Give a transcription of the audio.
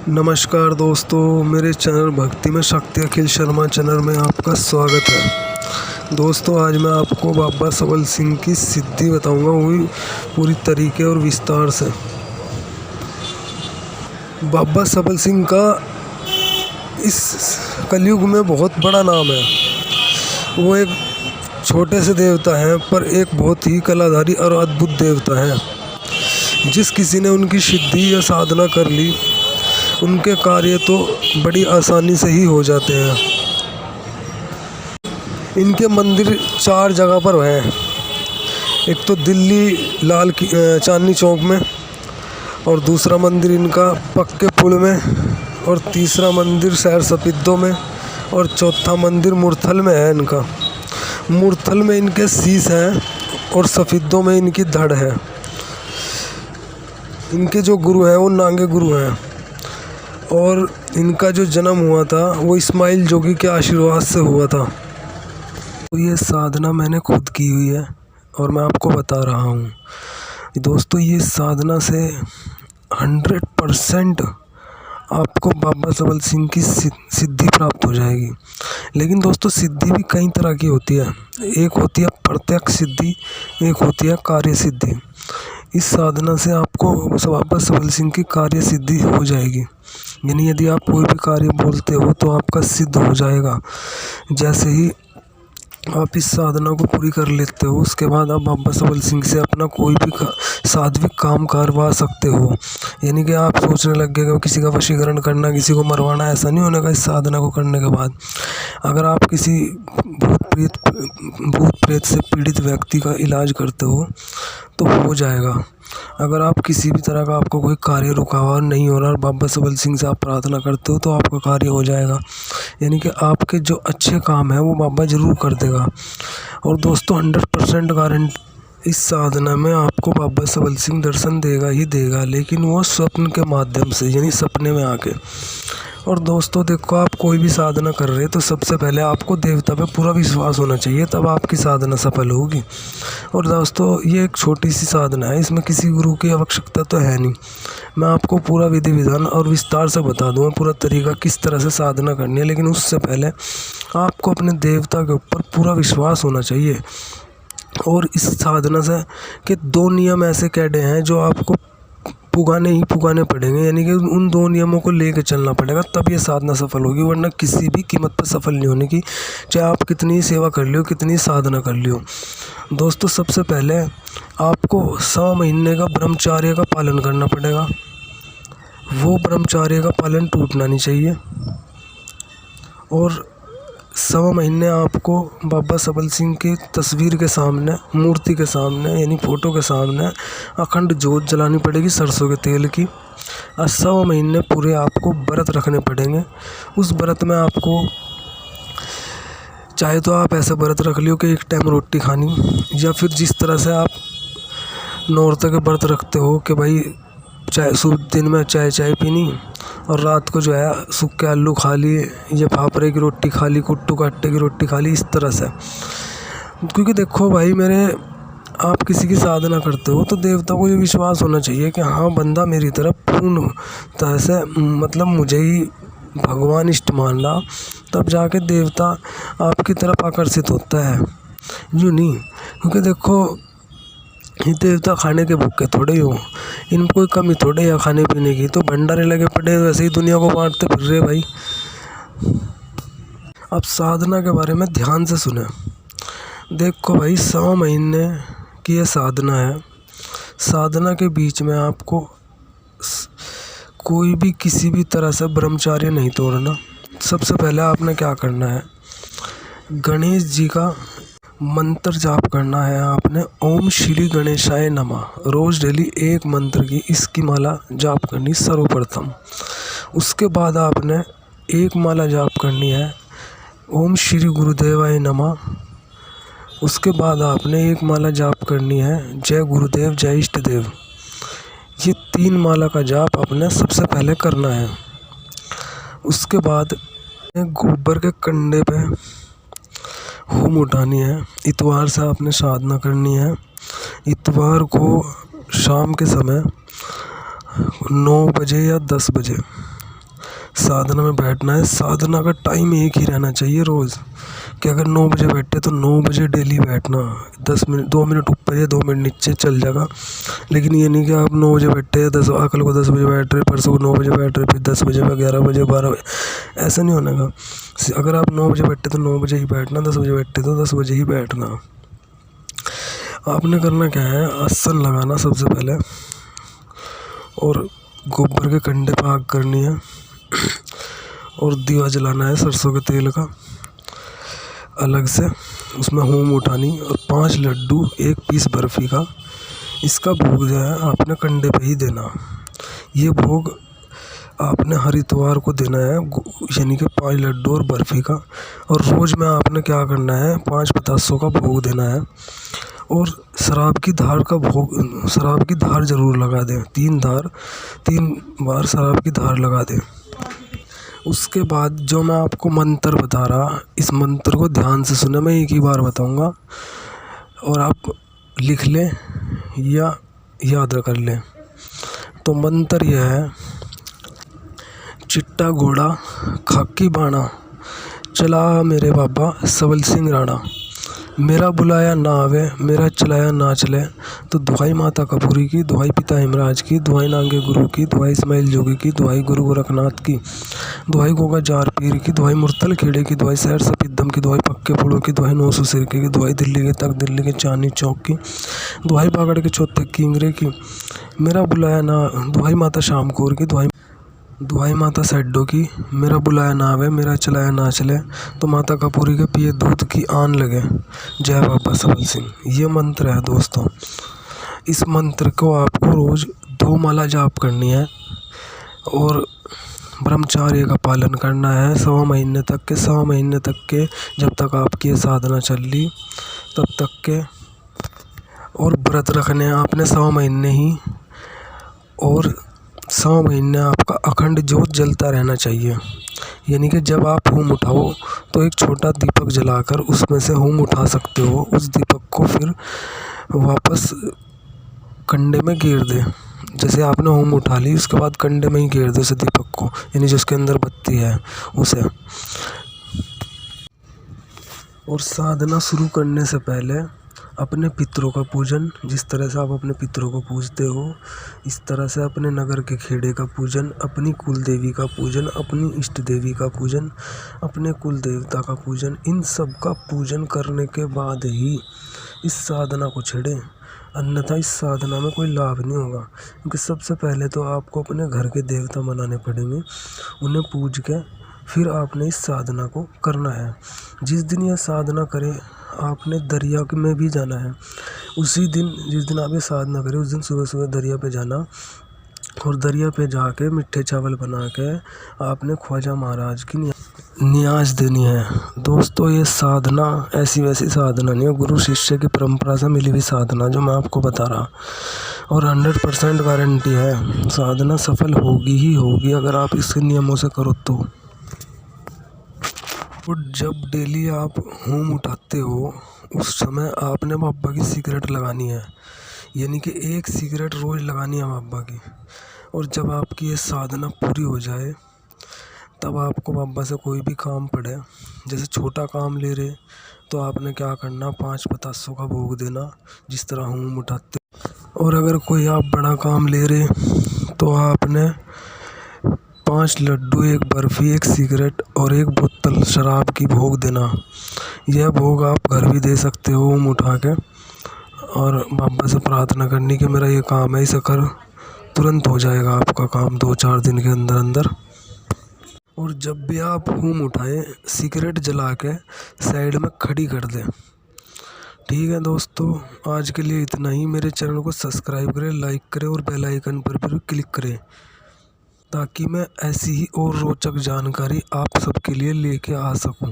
नमस्कार दोस्तों, मेरे चैनल भक्ति में शक्ति अखिल शर्मा चैनल में आपका स्वागत है। दोस्तों, आज मैं आपको बाबा सबल सिंह की सिद्धि बताऊंगा, वही पूरी तरीके और विस्तार से। बाबा सबल सिंह का इस कलयुग में बहुत बड़ा नाम है। वो एक छोटे से देवता हैं, पर एक बहुत ही कलाधारी और अद्भुत देवता हैं। जिस किसी ने उनकी सिद्धि या साधना कर ली, उनके कार्य तो बड़ी आसानी से ही हो जाते हैं। इनके मंदिर 4 जगह पर हैं। एक तो दिल्ली चांदनी चौक में, और दूसरा मंदिर इनका पक्के पुल में, और तीसरा मंदिर शहर सफिद्दो में, और चौथा मंदिर मुरथल में है इनका। मुरथल में इनके शीश हैं और सफिद्दो में इनकी धड़ है। इनके जो गुरु हैं वो नांगे गुरु हैं, और इनका जो जन्म हुआ था वो इस्माइल जोगी के आशीर्वाद से हुआ था। तो ये साधना मैंने खुद की हुई है और मैं आपको बता रहा हूँ। दोस्तों, ये साधना से 100% आपको बाबा सबल सिंह की सिद्धि प्राप्त हो जाएगी। लेकिन दोस्तों, सिद्धि भी कई तरह की होती है। एक होती है प्रत्यक्ष सिद्धि, एक होती है कार्य सिद्धि। इस साधना से आपको बाबा सबल सिंह की कार्य सिद्धि हो जाएगी। यानी यदि आप कोई भी कार्य बोलते हो तो आपका सिद्ध हो जाएगा। जैसे ही आप इस साधना को पूरी कर लेते हो, उसके बाद आप बाबा सबल सिंह से अपना कोई भी सात्विक काम करवा सकते हो। यानी कि आप सोचने लग गए कि किसी का वशीकरण करना, किसी को मरवाना, ऐसा नहीं होने का। इस साधना को करने के बाद अगर आप किसी भूत प्रेत से पीड़ित व्यक्ति का इलाज करते हो तो हो जाएगा। अगर आप किसी भी तरह का आपको कोई कार्य रुकावट नहीं हो रहा और बाबा सबल सिंह से आप प्रार्थना करते हो तो आपका कार्य हो जाएगा। यानी कि आपके जो अच्छे काम है वो बाबा ज़रूर कर देगा। और दोस्तों, 100% गारंटी, इस साधना में आपको बाबा सबल सिंह दर्शन देगा ही देगा, लेकिन वो स्वप्न के माध्यम से, यानी सपने में आके। और दोस्तों देखो, आप कोई भी साधना कर रहे हैं तो सबसे पहले आपको देवता पे पूरा विश्वास होना चाहिए, तब आपकी साधना सफल होगी। और दोस्तों, ये एक छोटी सी साधना है, इसमें किसी गुरु की आवश्यकता तो है नहीं। मैं आपको पूरा विधि विधान और विस्तार से बता दूँगा, पूरा तरीका किस तरह से साधना करनी है। लेकिन उससे पहले आपको अपने देवता के ऊपर पूरा विश्वास होना चाहिए। और इस साधना से के 2 नियम ऐसे कैडे हैं जो आपको पुगाने पड़ेंगे। यानी कि उन 2 नियमों को लेकर चलना पड़ेगा, तब ये साधना सफल होगी, वरना किसी भी कीमत पर सफल नहीं होने की, चाहे आप कितनी सेवा कर लियो, कितनी साधना कर लियो। दोस्तों, सबसे पहले आपको 100 महीने का ब्रह्मचर्य का पालन करना पड़ेगा। वो ब्रह्मचर्य का पालन टूटना नहीं चाहिए। और 100 महीने आपको बाबा सबल सिंह की तस्वीर के सामने, मूर्ति के सामने, यानी फ़ोटो के सामने अखंड जोत जलानी पड़ेगी सरसों के तेल की। और 100 महीने पूरे आपको व्रत रखने पड़ेंगे। उस व्रत में आपको चाहे तो आप ऐसा व्रत रख लियो कि एक टाइम रोटी खानी, या फिर जिस तरह से आप नौरते के व्रत रखते हो कि भाई चाय सुबह दिन में चाय पीनी और रात को जो है सूखे आलू खा लिए, या फाफड़े की रोटी खा ली, कुट्टू का आटे की रोटी खा ली, इस तरह से। क्योंकि देखो भाई मेरे, आप किसी की साधना करते हो तो देवता को ये विश्वास होना चाहिए कि हाँ, बंदा मेरी तरफ पूर्ण तरह से, मतलब मुझे ही भगवान इष्ट मान रहा, तब जाके देवता आपकी तरफ आकर्षित होता है। यूँ नहीं, क्योंकि देखो, ये देवता खाने के भूखे थोड़े ही हो, इनको कोई कमी थोड़े है खाने पीने की। तो भंडारे लगे पड़े, वैसे ही दुनिया को बांटते फिर रहे भाई। अब साधना के बारे में ध्यान से सुने। देखो भाई, 100 महीने की ये साधना है। साधना के बीच में आपको कोई भी किसी भी तरह से ब्रह्मचर्य नहीं तोड़ना। सबसे पहले आपने क्या करना है, गणेश जी का मंत्र जाप करना है आपने। ओम श्री गणेशाय नमः रोज़ डेली 1 मंत्र की इसकी माला जाप करनी सर्वप्रथम। उसके बाद आपने 1 माला जाप करनी है ओम श्री गुरुदेवाय नमः। उसके बाद आपने 1 माला जाप करनी है जय गुरुदेव जय इष्ट देव। ये 3 माला का जाप आपने सबसे पहले करना है। उसके बाद गोबर के कंडे पे होम उठानी है। इतवार से आपने साधना करनी है। इतवार को शाम के समय 9 बजे या 10 बजे साधना में बैठना है। साधना का टाइम एक ही रहना चाहिए रोज़, कि अगर 9 बजे बैठे तो 9 बजे डेली बैठना। 10 मिनट 2 मिनट ऊपर या 2 मिनट नीचे चल जाएगा, लेकिन ये नहीं कि आप 9 बजे बैठे या 10 कल को 10 बजे बैठ रहे, परसों को 9 बजे बैठ रहे, फिर 10 बजे 11 बजे 12 बजे, ऐसा नहीं होने का। अगर आप 9 बजे बैठे तो 9 बजे ही बैठना, 10 बजे बैठे तो 10 बजे ही बैठना। आपने करना क्या है, आसन लगाना सबसे पहले, और गोबर के कंडे पे आग करनी है, और दिया जलाना है सरसों के तेल का अलग से, उसमें होम उठानी, और 5 लड्डू 1 पीस बर्फ़ी का, इसका भोग जो है आपने कंडे पे ही देना। ये भोग आपने हर इतवार को देना है, यानी कि 5 लड्डू और बर्फ़ी का। और रोज़ में आपने क्या करना है, 5 बतासों का भोग देना है, और शराब की धार ज़रूर लगा दें, 3 बार शराब की धार लगा दें। उसके बाद जो मैं आपको मंत्र बता रहा, इस मंत्र को ध्यान से सुने, मैं एक ही बार बताऊंगा और आप लिख लें या याद कर लें। तो मंत्र यह है, चिट्टा घोड़ा खाकी बाणा, चला मेरे बाबा सबल सिंह राणा, मेरा बुलाया ना आवे मेरा चलाया ना चले, तो दुहाई माता कपूरी की, दुहाई पिता हिमराज की, दुहाई नांगे गुरु की, दुहाई इस्माइल जोगी की, दुहाई गुरु गोरखनाथ की, दुहाई गोगा जार पीर की, दुहाई मुरतल खेड़े की, दुहाई शहर सपिद्दम की, दुहाई पक्के पुड़ों की, दुहाई 900 सिरके की, दुहाई दिल्ली के तक दिल्ली के चांदनी चौक की, दुहाई बागड़ के चौथे किंगरे की, मेरा बुलाया ना, दुहाई माता शामकोर की, दुहाई माता सैड्डो की, मेरा बुलाया ना आवे मेरा चलाया ना चले, तो माता कपूरी के पिए दूध की आन लगे, जय बाबा सबल सिंह। ये मंत्र है दोस्तों। इस मंत्र को आपको रोज़ 2 माला जाप करनी है, और ब्रह्मचार्य का पालन करना है 100 महीने तक के, जब तक आपकी ये साधना चल रही तब तक के। और व्रत रखने हैं आपने 100 महीने ही, और 100 महीने आपका अखंड ज्योत जलता रहना चाहिए। यानी कि जब आप होम उठाओ तो एक छोटा दीपक जलाकर उसमें से होम उठा सकते हो। उस दीपक को फिर वापस कंडे में गिर दे। जैसे आपने होम उठा ली, उसके बाद कंडे में ही गिर दे उस दीपक को, यानी जिसके अंदर बत्ती है उसे। और साधना शुरू करने से पहले अपने पितरों का पूजन, जिस तरह से आप अपने पितरों को पूजते हो, इस तरह से अपने नगर के खेड़े का पूजन, अपनी कुल देवी का पूजन, अपनी इष्ट देवी का पूजन, अपने कुल देवता का पूजन, इन सब का पूजन करने के बाद ही इस साधना को छेड़ें, अन्यथा इस साधना में कोई लाभ नहीं होगा। क्योंकि सबसे पहले तो आपको अपने घर के देवता मनाने पड़ेंगे, उन्हें पूज के फिर आपने इस साधना को करना है। जिस दिन यह साधना करें, आपने दरिया में भी जाना है। उसी दिन जिस दिन आप ये साधना करें, उस दिन सुबह सुबह दरिया पे जाना, और दरिया पे जाके मीठे चावल बना के आपने ख्वाजा महाराज की नियाज देनी है। दोस्तों, ये साधना ऐसी वैसी साधना नहीं है, गुरु शिष्य की परंपरा से मिली हुई साधना जो मैं आपको बता रहा, और 100% गारंटी है साधना सफल होगी ही होगी अगर आप इसके नियमों से करो तो। और जब डेली आप होम उठाते हो, उस समय आपने बाबा की सिगरेट लगानी है, यानी कि 1 सिगरेट रोज़ लगानी है बाबा की। और जब आपकी ये साधना पूरी हो जाए, तब आपको बाबा से कोई भी काम पड़े, जैसे छोटा काम ले रहे तो आपने क्या करना, 5 बतासों का भोग देना जिस तरह होम उठाते। और अगर कोई आप बड़ा काम ले रहे तो आपने 5 लड्डू 1 बर्फ़ी 1 सिगरेट और 1 बोतल शराब की भोग देना। यह भोग आप घर भी दे सकते हो होम उठा के, और बाबा से प्रार्थना करनी कि मेरा ये काम है, इसे कर, तुरंत हो जाएगा आपका काम 2-4 दिन के अंदर अंदर। और जब भी आप होम उठाएं, सिगरेट जला के साइड में खड़ी कर दें। ठीक है दोस्तों, आज के लिए इतना ही। मेरे चैनल को सब्सक्राइब करें, लाइक करें और बेल आइकन पर भी क्लिक करें, ताकि मैं ऐसी ही और रोचक जानकारी आप सबके लिए लेके आ सकूं।